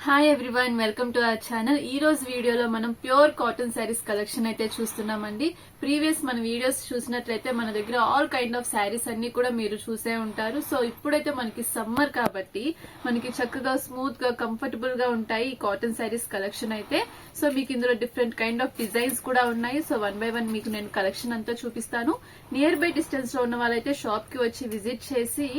Hi everyone, welcome to our channel. ఈ రోజు వీడియోలో మనం ప్యూర్ కాటన్ శారీస్ కలెక్షన్ అయితే చూస్తున్నామండి. ప్రీవియస్ మన వీడియోస్ చూసినట్లయితే మన దగ్గర ఆల్ కైండ్ ఆఫ్ శారీస్ అన్ని కూడా మీరు చూసే ఉంటారు. సో ఇప్పుడైతే మనకి సమ్మర్ కాబట్టి మనకి చక్కగా స్మూత్ గా కంఫర్టబుల్ గా ఉంటాయి ఈ కాటన్ శారీస్ కలెక్షన్ అయితే. సో మీకు ఇందులో డిఫరెంట్ కైండ్ ఆఫ్ డిజైన్స్ కూడా ఉన్నాయి. సో వన్ బై వన్ మీకు నేను కలెక్షన్ అంతా చూపిస్తాను. నియర్ బై డిస్టెన్స్ లో ఉన్న వాళ్ళైతే షాప్ కి వచ్చి విజిట్ చేసి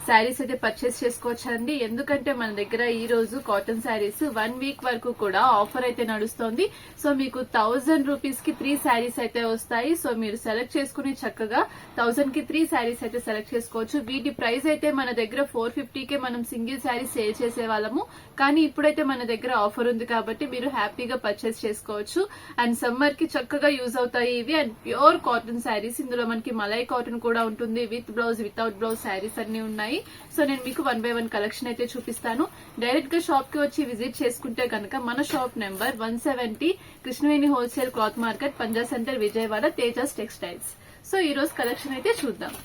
శారీస్ అయితే పర్చేస్ చేసుకోవచ్చండి. ఎందుకంటే మన దగ్గర ఈ రోజు కాటన్ శారీస్ 1 వీక్ వరకు కూడా ఆఫర్ అయితే నడుస్తోంది. సో మీకు 1000 రూపీస్ కి 3 శారీస్ అయితే వస్తాయి. సో మీరు సెలెక్ట్ చేసుకుని చక్కగా 1000 కి 3 శారీస్ అయితే సెలెక్ట్ చేసుకోవచ్చు. వీటి ప్రైస్ అయితే మన దగ్గర 450 కే మనం సింగిల్ శారీ సేల్ చేసే వాళ్ళము. కానీ ఇప్పుడైతే మన దగ్గర ఆఫర్ ఉంది కాబట్టి మీరు హ్యాపీగా పర్చేస్ చేసుకోవచ్చు. అండ్ సమ్మర్ కి చక్కగా యూజ్ అవుతాయి ఇవి. అండ్ ప్యూర్ కాటన్ శారీస్, ఇందులో మనకి మలై కాటన్ కూడా ఉంటుంది. With blouse, without blouse saris అన్ని ఉన్నాయి. సో నేను మీకు 1 బై 1 కలెక్షన్ అయితే చూపిస్తాను. డైరెక్ట్ గా షాప్ కి వచ్చి విజిట్ చేసుకుంటే కనుక మన shop number 170 Krishnaveni wholesale cloth market, Panja centre, Vijayawada, Tejas textiles. So ఈ రోజు కలెక్షన్ అయితే చూద్దాం.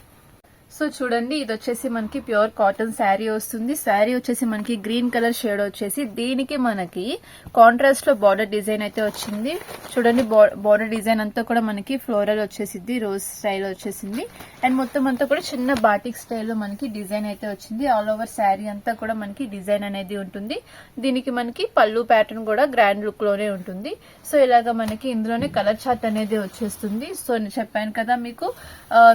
సో చూడండి, ఇది వచ్చేసి మనకి ప్యూర్ కాటన్ శారీ వస్తుంది. శారీ వచ్చేసి మనకి గ్రీన్ కలర్ షేడ్ వచ్చేసి దీనికి మనకి కాంట్రాస్ట్ లో బార్డర్ డిజైన్ అయితే వచ్చింది. చూడండి, బార్డర్ డిజైన్ అంతా కూడా మనకి ఫ్లోరల్ వచ్చేసింది, రోజ్ స్టైల్ వచ్చేసింది. అండ్ మొత్తం అంతా కూడా చిన్న బాటిక్ స్టైల్లో మనకి డిజైన్ అయితే వచ్చింది. ఆల్ ఓవర్ శారీ అంతా కూడా మనకి డిజైన్ అనేది ఉంటుంది. దీనికి మనకి పళ్ళు ప్యాటర్న్ కూడా గ్రాండ్ లుక్ లోనే ఉంటుంది. సో ఇలాగా మనకి ఇందులోనే కలర్ చార్ట్ అనేది వచ్చేస్తుంది. సో నేను చెప్పాను కదా మీకు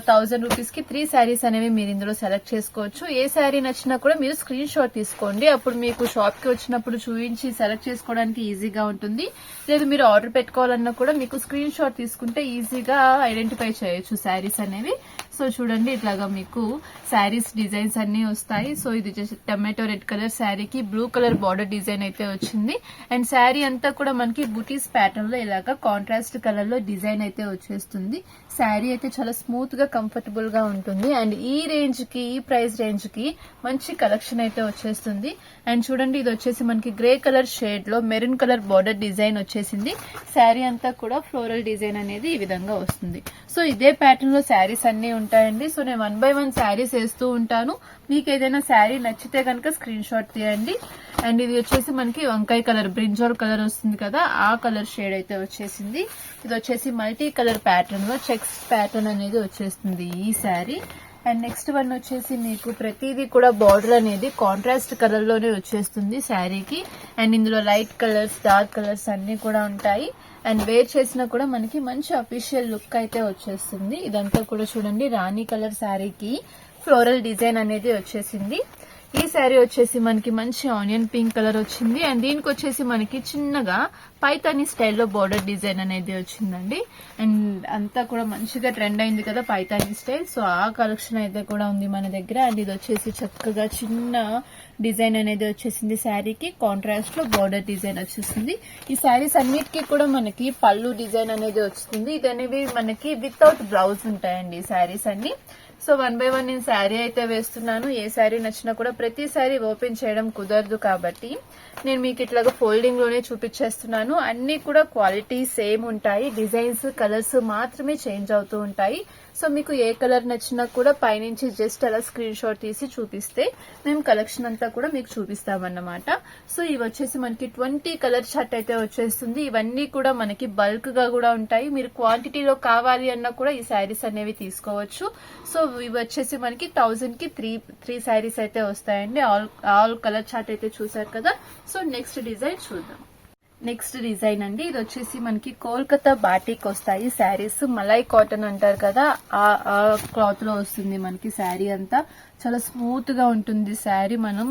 1000 రూపీస్ కి 3 శారీస్ అనేవి మీరు ఇందులో సెలెక్ట్ చేసుకోవచ్చు. ఏ శారీ నచ్చినా కూడా మీరు స్క్రీన్ షాట్ తీసుకోండి. అప్పుడు మీకు షాప్ కి వచ్చినప్పుడు చూపించి సెలెక్ట్ చేసుకోవడానికి ఈజీగా ఉంటుంది. లేదు మీరు ఆర్డర్ పెట్టుకోవాలన్నా కూడా మీకు స్క్రీన్ షాట్ తీసుకుంటే ఈజీగా ఐడెంటిఫై చేయొచ్చు శారీస్ అనేవి. సో చూడండి, ఇట్లాగా మీకు శారీస్ డిజైన్స్ అన్ని వస్తాయి. సో ఇది టమాటో రెడ్ కలర్ శారీకి బ్లూ కలర్ బార్డర్ డిజైన్ అయితే వచ్చింది. అండ్ శారీ అంతా కూడా మనకి బుటీస్ ప్యాటర్న్ లో ఇలాగా కాంట్రాస్ట్ కలర్ లో డిజైన్ అయితే వచ్చేస్తుంది. శారీ అయితే చాలా స్మూత్ గా కంఫర్టబుల్ గా ఉంటుంది. అండ్ ఈ రేంజ్ కి, ఈ ప్రైస్ రేంజ్ కి మంచి కలెక్షన్ అయితే వచ్చేస్తుంది. అండ్ చూడండి, ఇది వచ్చేసి మనకి గ్రే కలర్ షేడ్ లో మెరూన్ కలర్ బార్డర్ డిజైన్ వచ్చేసింది. శారీ అంతా కూడా ఫ్లోరల్ డిజైన్ అనేది ఈ విధంగా వస్తుంది. సో ఇదే ప్యాటర్న్ లో శారీస్ అన్ని ఉంటాయండి. సో నేను 1 బై 1 శారీస్ వేస్తూ ఉంటాను. మీకు ఏదైనా శారీ నచ్చితే కనుక స్క్రీన్ షాట్ తీయండి. అండ్ ఇది వచ్చేసి మనకి వంకాయ కలర్, బ్రింజాల్ కలర్ వస్తుంది కదా, ఆ కలర్ షేడ్ అయితే వచ్చేసింది. ఇది వచ్చేసి మల్టీ కలర్ ప్యాటర్న్ లో చెక్స్ ప్యాటర్న్ అనేది వచ్చేస్తుంది ఈ శారీ. అండ్ నెక్స్ట్ వన్ వచ్చేసి మీకు ప్రతిదీ కూడా బార్డర్ అనేది కాంట్రాస్ట్ కలర్ లోనే వచ్చేస్తుంది శారీకి. అండ్ ఇందులో లైట్ కలర్స్, డార్క్ కలర్స్ అన్ని కూడా ఉంటాయి. అండ్ వేర్ చేసినా కూడా మనకి మంచి అఫీషియల్ లుక్ అయితే వచ్చేస్తుంది. ఇదంతా కూడా చూడండి, రాణి కలర్ శారీకి ఫ్లోరల్ డిజైన్ అనేది వచ్చేసింది. ఈ శారీ వచ్చేసి మనకి మంచి ఆనియన్ పింక్ కలర్ వచ్చింది. అండ్ దీనికి వచ్చేసి మనకి చిన్నగా పైతాని స్టైల్లో బార్డర్ డిజైన్ అనేది వచ్చిందండి. అండ్ అంతా కూడా మంచిగా ట్రెండ్ అయింది కదా పైతాని స్టైల్. సో ఆ కలెక్షన్ అయితే కూడా ఉంది మన దగ్గర. అండ్ ఇది వచ్చేసి చక్కగా చిన్న డిజైన్ అనేది వచ్చేసింది శారీకి. కాంట్రాస్ట్ లో బార్డర్ డిజైన్ వచ్చేసింది. ఈ శారీస్ అన్నిటికీ కూడా మనకి పళ్ళు డిజైన్ అనేది వస్తుంది. ఇది అనేవి మనకి వితౌట్ బ్లౌజ్ ఉంటాయండి ఈ శారీస్ అన్ని. సో 1 బై 1 నేను శారీ అయితే వేస్తున్నాను. ఏ శారీ నచ్చినా కూడా ప్రతి శారీ ఓపెన్ చేయడం కుదరదు కాబట్టి నేను మీకు ఇట్లాగా ఫోల్డింగ్ లోనే చూపించేస్తున్నాను. అన్ని కూడా క్వాలిటీ సేమ్ ఉంటాయి. డిజైన్స్, కలర్స్ మాత్రమే చేంజ్ అవుతూ ఉంటాయి. సో మీకు ఏ కలర్ నచ్చినా కూడా పైనుంచి జస్ట్ అలా స్క్రీన్ షాట్ తీసి చూపిస్తే మేము కలెక్షన్ అంతా కూడా మీకు చూపిస్తామన్నమాట. సో ఇవి వచ్చేసి మనకి 20 కలర్ చార్ట్ అయితే వచ్చేస్తుంది. ఇవన్నీ కూడా మనకి బల్క్ గా కూడా ఉంటాయి. మీరు క్వాంటిటీలో కావాలి అన్నా కూడా ఈ శారీస్ అనేవి తీసుకోవచ్చు. సో ఇవి వచ్చేసి మనకి 1000 కి 3 శారీస్ అయితే వస్తాయండి. ఆల్ కలర్ చార్ట్ అయితే చూసారు కదా. సో నెక్స్ట్ డిజైన్ చూద్దాం. నెక్స్ట్ డిజైన్ అండి, ఇది వచ్చేసి మనకి కోల్కతా బాటిక్ వస్తాయి శారీస్. మలై కాటన్ అంటారు కదా, ఆ క్లాత్ లో వస్తుంది మనకి శారీ అంతా. చాలా స్మూత్ గా ఉంటుంది శారీ. మనం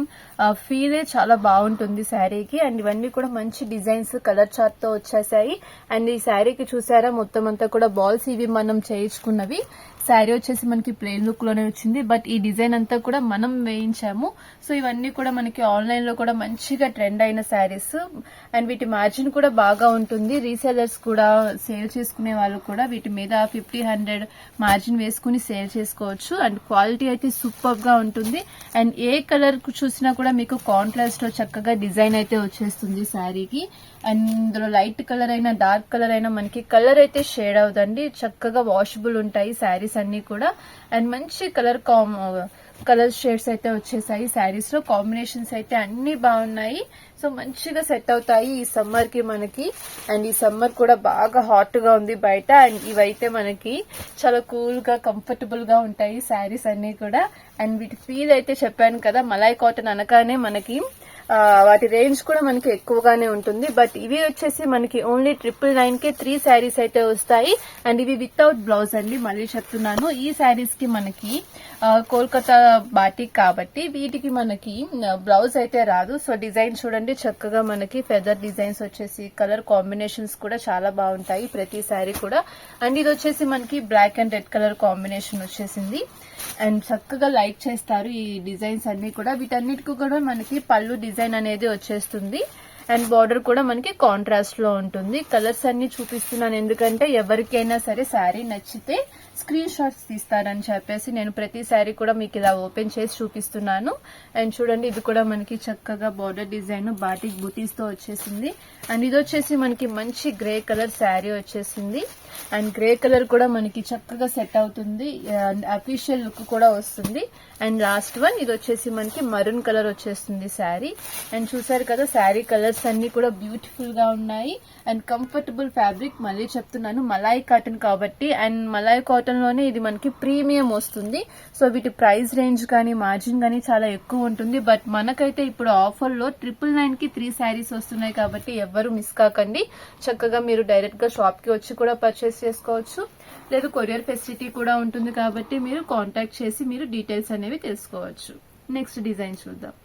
ఫీలే చాలా బాగుంటుంది శారీకి. అండ్ ఇవన్నీ కూడా మంచి డిజైన్స్ కలర్ చార్ట్ తో వచ్చేసాయి. అండ్ ఈ శారీకి చూసారా మొత్తం అంతా కూడా బాల్స్, ఇవి మనం చేయించుకున్నవి. శారీ వచ్చేసి మనకి ప్లెయిన్ లుక్ లోనే వచ్చింది. బట్ ఈ డిజైన్ అంతా కూడా మనం వేయించాము. సో ఇవన్నీ కూడా మనకి ఆన్లైన్ లో కూడా మంచిగా ట్రెండ్ అయిన శారీస్. అండ్ వీటి మార్జిన్ కూడా బాగా ఉంటుంది. రీసెలర్స్ కూడా, సేల్ చేసుకునే వాళ్ళు కూడా వీటి మీద 50-100 మార్జిన్ వేసుకుని సేల్ చేసుకోవచ్చు. అండ్ క్వాలిటీ అయితే సూపర్ గా ఉంటుంది. అండ్ ఏ కలర్ చూసినా కూడా మీకు కాంట్రాస్ట్ లో చక్కగా డిజైన్ అయితే వచ్చేస్తుంది శారీకి. అండ్ ఇందులో లైట్ కలర్ అయినా డార్క్ కలర్ అయినా మనకి కలర్ అయితే షేడ్ అవుతుంది. చక్కగా వాషబుల్ ఉంటాయి శారీస్ అన్ని కూడా. అండ్ మంచి కలర్ కలర్ షేడ్స్ అయితే వచ్చేసాయి శారీస్ లో. కాంబినేషన్స్ అయితే అన్ని బాగున్నాయి. సో మంచిగా సెట్ అవుతాయి ఈ సమ్మర్ కి మనకి. అండ్ ఈ సమ్మర్ కూడా బాగా హాట్ గా ఉంది బయట. అండ్ ఇవైతే మనకి చాలా కూల్ గా కంఫర్టబుల్ గా ఉంటాయి శారీస్ అన్ని కూడా. అండ్ వీటి ఫీల్ అయితే చెప్పాను కదా, మలాయ్ కాటన్ అనగానే మనకి వాటి రేంజ్ కూడా మనకి ఎక్కువగానే ఉంటుంది. బట్ ఇవి వచ్చేసి మనకి ఓన్లీ 999 కి 3 శారీస్ అయితే వస్తాయి. అండ్ ఇవి వితౌట్ బ్లౌజ్ అండి, మళ్ళీ చెప్తున్నాను. ఈ శారీస్ కి మనకి కోల్కతా బాటిక్ కాబట్టి వీటికి మనకి బ్లౌజ్ అయితే రాదు. సో డిజైన్ చూడండి, చక్కగా మనకి ఫెదర్ డిజైన్స్ వచ్చేసి కలర్ కాంబినేషన్స్ కూడా చాలా బాగుంటాయి ప్రతి శారీ కూడా. అండ్ ఇది వచ్చేసి మనకి black and red colour combination వచ్చేసింది. అండ్ చక్కగా లైక్ చేస్తారు ఈ డిజైన్స్ అన్ని కూడా. వీటన్నిటికి కూడా మనకి పళ్ళు డిజైన్ అనేది వచ్చేస్తుంది. అండ్ బార్డర్ కూడా మనకి కాంట్రాస్ట్ లో ఉంటుంది. కలర్స్ అన్ని చూపిస్తున్నాను ఎందుకంటే ఎవరికైనా సరే శారీ నచ్చితే స్క్రీన్ షాట్స్ తీస్తారని చెప్పేసి నేను ప్రతి శారీ కూడా మీకు ఇలా ఓపెన్ చేసి చూపిస్తున్నాను. అండ్ చూడండి, ఇది కూడా మనకి చక్కగా బార్డర్ డిజైన్ బాటిక్ బుటీస్ తో వచ్చేసింది. అండ్ ఇది వచ్చేసి మనకి మంచి గ్రే కలర్ శారీ వచ్చేసింది. అండ్ గ్రే కలర్ కూడా మనకి చక్కగా సెట్ అవుతుంది. అండ్ అఫీషియల్ లుక్ కూడా వస్తుంది. అండ్ లాస్ట్ వన్ ఇది వచ్చేసి మనకి మరూన్ కలర్ వచ్చేస్తుంది శారీ. అండ్ చూసారు కదా, శారీ కలర్స్ అన్ని కూడా బ్యూటిఫుల్ గా ఉన్నాయి. అండ్ కంఫర్టబుల్ ఫ్యాబ్రిక్, మళ్ళీ చెప్తున్నాను మలాయ్ కాటన్ కాబట్టి. అండ్ మలాయ్ కాటన్ లోనే ఇది మనకి ప్రీమియం వస్తుంది. సో వీటి ప్రైస్ రేంజ్ కానీ మార్జిన్ కానీ చాలా ఎక్కువ ఉంటుంది. బట్ మనకైతే ఇప్పుడు ఆఫర్ లో 999 కి 3 శారీస్ వస్తున్నాయి కాబట్టి ఎవ్వరు మిస్ కాకండి. చక్కగా మీరు డైరెక్ట్ గా షాప్ కి వచ్చి కూడా పర్చేస్ చేసుకోవచ్చు, లేదు కొరియర్ ఫెసిలిటీ కూడా ఉంటుంది కాబట్టి మీరు కాంటాక్ట్ చేసి మీరు డీటెయిల్స్ అనేవి తెలుసుకోవచ్చు. నెక్స్ట్ డిజైన్ చూద్దాం.